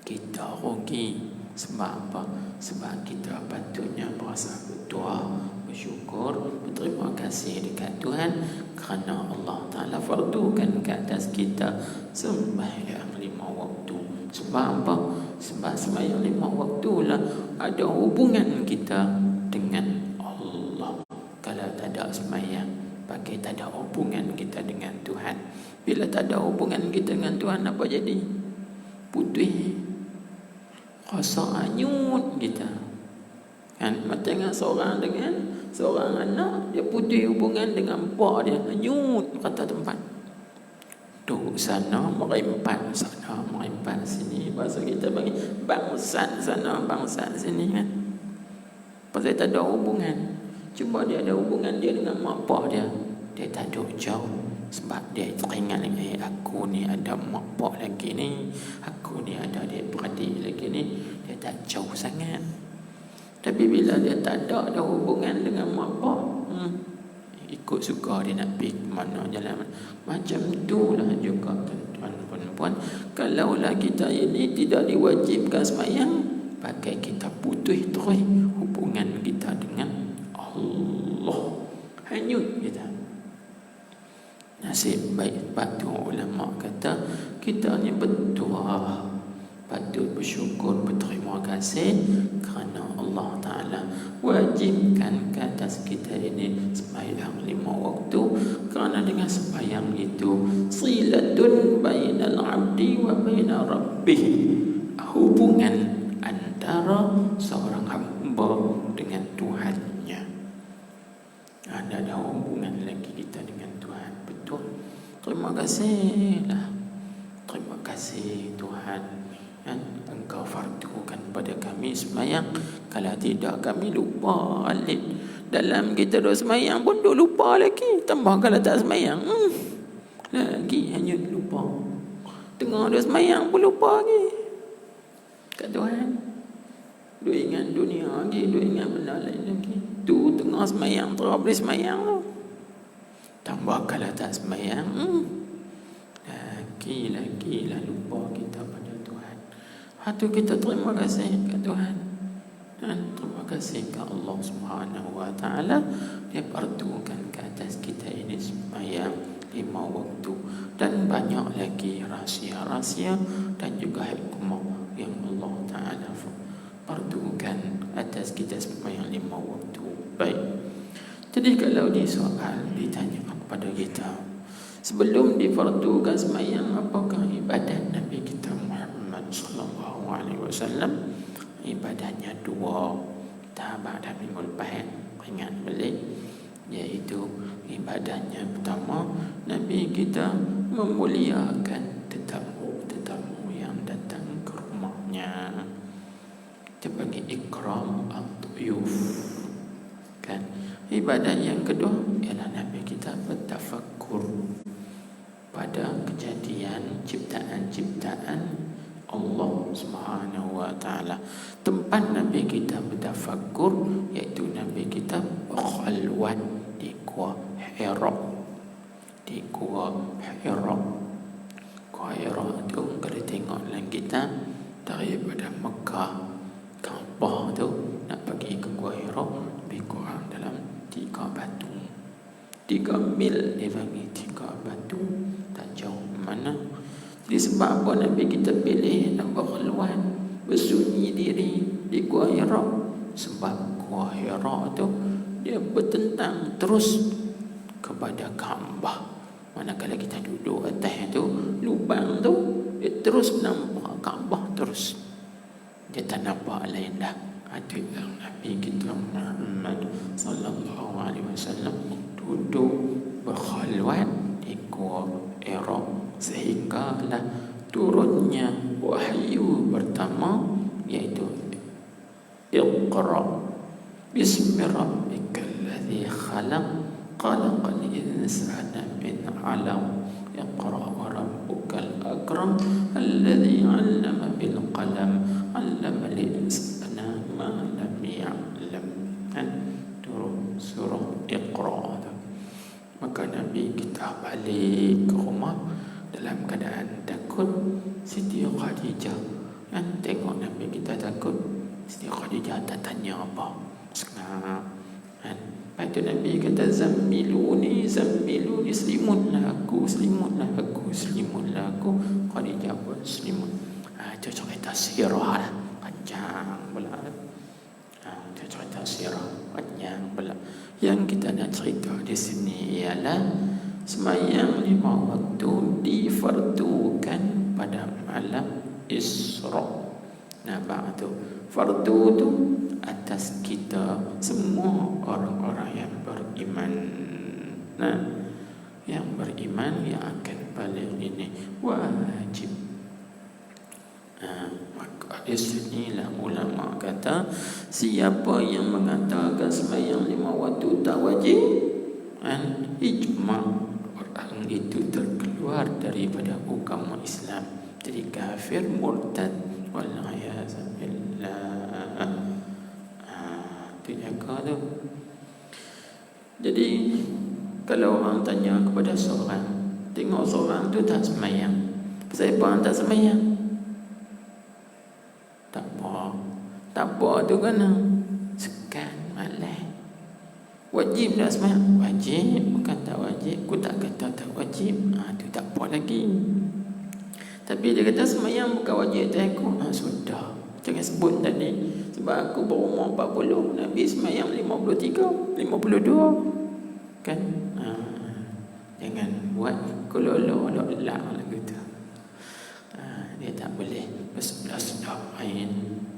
S1: Kita rugi. Sebab apa? Sebab kita patutnya berasa berdoa, bersyukur, berterima kasih dekat Tuhan kerana Allah Ta'ala fardukan ke atas kita sembahyang 5 waktu. Sebab apa? Sebab sembahyang 5 waktu lah ada hubungan kita dengan Allah. Kalau tak ada sembahyang, pakai tak ada hubungan kita dengan Tuhan. Bila tak ada hubungan kita dengan Tuhan, apa jadi? Putih, rasa anyut kita. Kan macam seorang dengan seorang anak, dia putih hubungan dengan pak dia, anyut kata tempat. Duduk sana, merempat sana, merempat sini. Bahasa kita bagi bangsat sana, bangsat sini kan. Pasal tak ada hubungan. Cuba dia ada hubungan dia dengan mak pak dia, dia tak duduk jauh. Sebab dia teringat lagi, aku ni ada mak pak lagi ni, aku ni ada adik-beradik lagi ni. Dia tak jauh sangat. Tapi bila dia tak ada hubungan dengan mak pak, ikut suka dia nak pergi mana jalan. Macam itulah juga tuan-tuan puan-puan. Kalaulah kita ini tidak diwajibkan sembahyang, pakai kita putus terus hubungan kita dengan Allah. Hanyut kita. Nasib baik batu ulama kata kita ni betul patut bersyukur, berterima kasih kerana Allah Ta'ala wajibkan ke atas kita ini sembahyang 5 waktu. Kerana dengan sembahyang itu silatun bainal abdi wa baina rabbih, hubungan antara seorang hamba dengan Tuhannya. Ada hubungan lagi kita dengan Tuhan. Betul. Terima kasihlah. Terima kasih Tuhan, Engkau fardukan pada kami sembahyang. Kalau tidak kami lupa alik. Dalam kita dah sembahyang pun dah lupa lagi. Tambah kalau tak sembahyang, lagi hanya lupa. Tengah dah sembahyang pun lupa lagi. Kat Tuhan, duk ingat dunia lagi, duk ingat benda lain lagi. Tu tengah sembahyang terus boleh sembahyang tu. Tambah kalau tak sembahyang, lagi lupa kita pada Tuhan. Hatu kita terima kasih ke Tuhan dan terima kasih ke Allah Subhanahu Wa Taala. Dia fardukan ke atas kita ini sembahyang 5 waktu dan banyak lagi rahsia-rahsia dan juga hikmah yang Allah Taala fardukan atas kita sembahyang 5 waktu. Baik. Jadi kalau disoal ditanya kepada kita, sebelum difardukan sembahyang, apakah ibadat Nabi kita Muhammad sallallahu alaihi wasallam? Ibadahnya 2. Kita pada minggu lepas ingat balik, iaitu ibadahnya pertama, Nabi kita memuliakan tetamu yang datang ke rumahnya. Kita panggil ikram at-tuyuf. Kan? Ibadah yang kedua ialah Nabi kita bertafakkur pada kejadian ciptaan-ciptaan Allah Subhanahu Wa Taala. Tempat Nabi kita bertafakkur iaitu Nabi kita berkhalwat di Gua Hira. Di Gua Hira. Gua Hira itu kalau tengok dalam kitab daripada Mekah, Kaabah tu nak pergi ke Gua Hira lebih kurang dalam 3 batu. 3 mil dia panggil 3 batu. Tak jauh mana. Jadi sebab apa Nabi kita pilih nak berkhulwat, bersunyi diri di Gua Hira? Sebab Gua Hira tu dia bertentang terus kepada Kaabah. Manakala kita duduk atas tu, lubang tu, dia terus nampak Kaabah terus. Dia tak nampak lain dah. Itu yang Nabi kita Muhammad sallallahu alaihi wasallam duduk berkhulwat di Gua Hira, sehinggalah turunnya wahyu pertama, iaitu Iqra bismi rabbikal ladzi khalaq khalaqal insana min 'alaq Iqra wa rabbukal akram alladzi 'allama bil qalam 'allama al insana ma lam ya'lam. Turun surah Iqra. Maka Nabi kita balik ke rumah dalam keadaan takut. Siti Khadijah kan tengok Nabi kita takut, Siti Khadijah tak tanya apa, senang kan. Lepas tu Nabi kata, zammiluni, zammiluni, selimutlah aku, selimutlah aku, selimutlah aku. Khadijah pun selimut. Itu cerita sirah lah, panjang pula. Itu cerita sirah, panjang pula. Yang kita nak cerita di sini ialah sembahyang 5 waktu difardukan pada malam Isra. Nah, tu fardu tu atas kita semua orang-orang yang beriman. Nah, yang beriman yang akan balik ini wajib. Maka di sinilah ulama kata, siapa yang mengatakan sembahyang 5 waktu tak wajib, ijma' orang itu terkeluar daripada agama Islam, jadi kafir murtad. Wal'ayazubillah. Itu jaga tu. Jadi kalau orang tanya kepada seorang, tengok seorang tu tak sembahyang, pasal apa tak sembahyang? Tak apa tu kena sekan malas. Wajib tak sembahyang? Wajib, bukan tak wajib. Aku tak kata tak wajib. Tu tak apa lagi. Tapi dia kata sembahyang bukan wajib atas aku. Sudah, jangan sebut tadi. Sebab aku berumur 40, Nabi sembahyang 53, 52. Kan? Jangan buat kololok-olok lagu tu. Dia tak boleh bersebelah-sebelah main,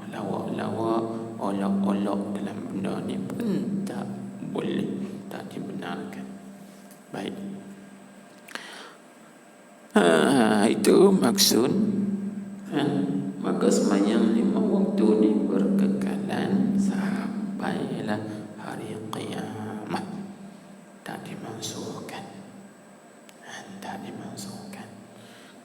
S1: lawak-lawak, olok-olok dalam benda ni pun tak boleh, tak dibenarkan. Baik. Itu maksud. Maka sembahyang 5 waktu ni berkekalan sampailah hari kiamat. Tak dimansuhkan. Tak dimansuhkan.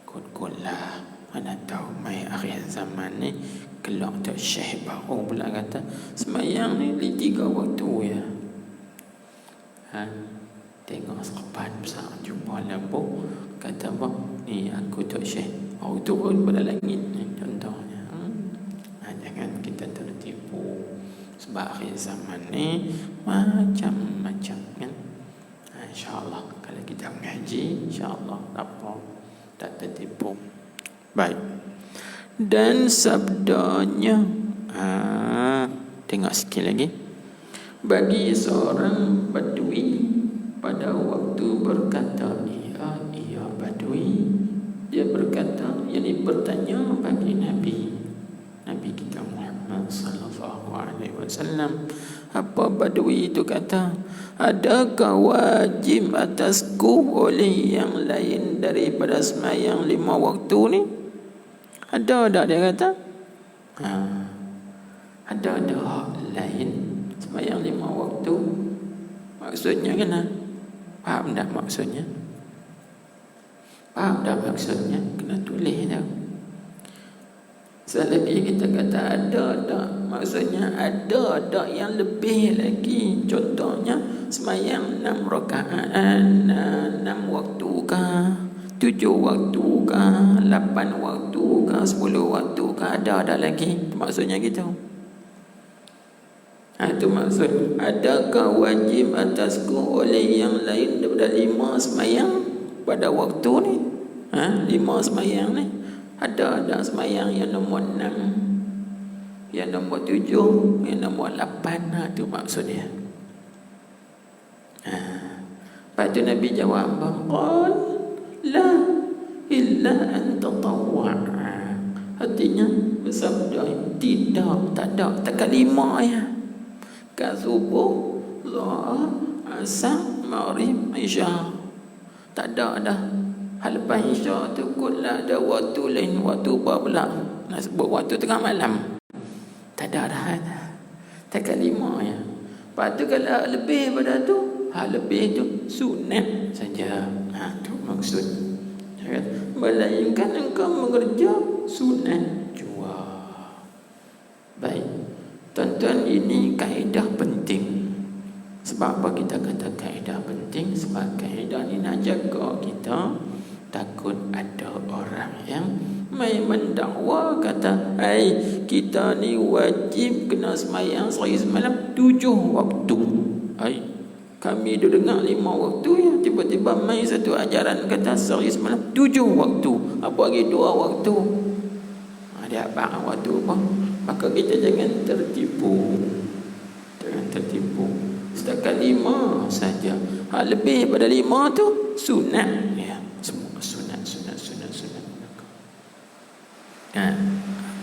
S1: Kut-kutlah. Mana tahu mai akhir zaman ni kelak tak Syekh baru pula kata sembahyang ni 3 waktu ya. Tengok sekepan besar jumpa lampu, kata apa? Ni aku tak Syekh baru turun pada langit ni contohnya. Jangan kita tertipu. Sebab akhir zaman ni macam-macam kan. InsyaAllah kalau kita mengaji, InsyaAllah tak tertipu. Baik. Dan sabdanya, tengok sikit lagi. Bagi seorang badui pada waktu berkata, ia badui, dia berkata, yakni bertanya bagi Nabi kita Muhammad sallallahu alaihi wasallam, apa badui itu kata, adakah wajib atasku oleh yang lain daripada sembahyang 5 waktu ni? Ada tak dia kata? Ada hak lain sembahyang 5 waktu? Maksudnya kena faham tak maksudnya? Faham tak maksudnya? Kena tulis tau. Selagi kita kata ada tak, maksudnya ada tak yang lebih lagi. Contohnya sembahyang 6 rakaat, 6 waktu kah, 7 waktu kah, 8 waktu kah, 10 waktu kah, ada lagi. Maksudnya gitu. Itu maksud. Adakah wajib atasku oleh yang lain daripada 5 sembahyang pada waktu ni? 5 sembahyang ni. Ada sembahyang yang nombor 6, yang nombor 7, yang nombor 8. Itu maksudnya. Lepas tu Nabi jawab, qal la illa an tatawwa'a. Artinya bersabda, tidak, tak ada, takat 5 ya. Kat subuh, zuhur, asar, maghrib, isya. Tak ada dah. Lepas isya tu kutlah ada waktu lain. Waktu apa pula? Nak sebut waktu tengah malam. Tak ada dah. Takat 5 ya. Lepas tu kalau lebih pada tu, lebih tu sunat saja. Tu maksud. Melainkan engkau mengerja sunat jua. Baik. Tuan-tuan, ini kaedah penting. Sebab apa kita kata kaedah penting? Sebab kaedah ni nak jaga kita. Takut ada orang yang main mendakwa kata, kita ni wajib kena sembahyang sehari semalam 7 waktu. Kami duduk dengar 5 waktu ya, tiba-tiba main satu ajaran kata sehari semalam 7 waktu, apa lagi 2 waktu. Ada apa waktu apa? Maka kita jangan tertipu. Jangan tertipu. Setakat 5 saja. Lebih pada 5 tu sunat ya. Semua sunat.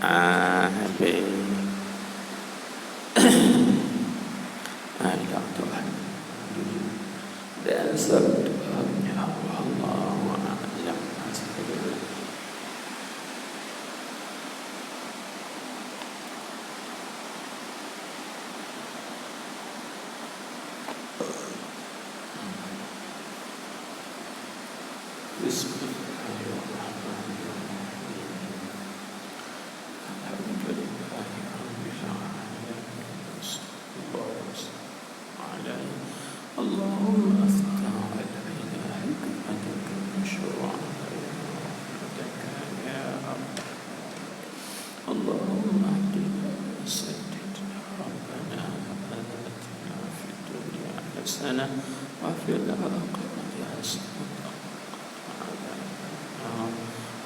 S1: Habis. Ya Tuhan. Dan sebagainya Allah a'lam. اللهم افتح علينا حكمتك وشرع رحمتك يا رب. اللهم اهدنا وسددنا ربنا آتنا في الدنيا حسنة وفي الآخرة حسنة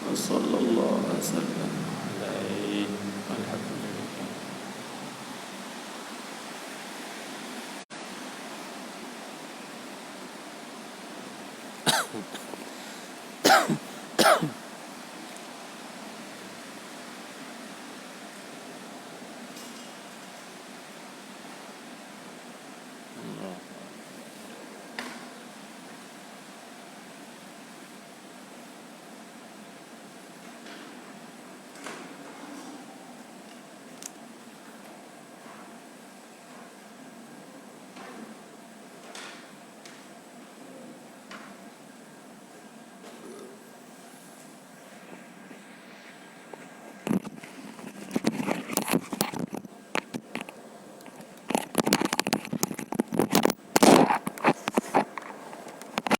S1: وصلى الله وسلم عليه والحمد لله.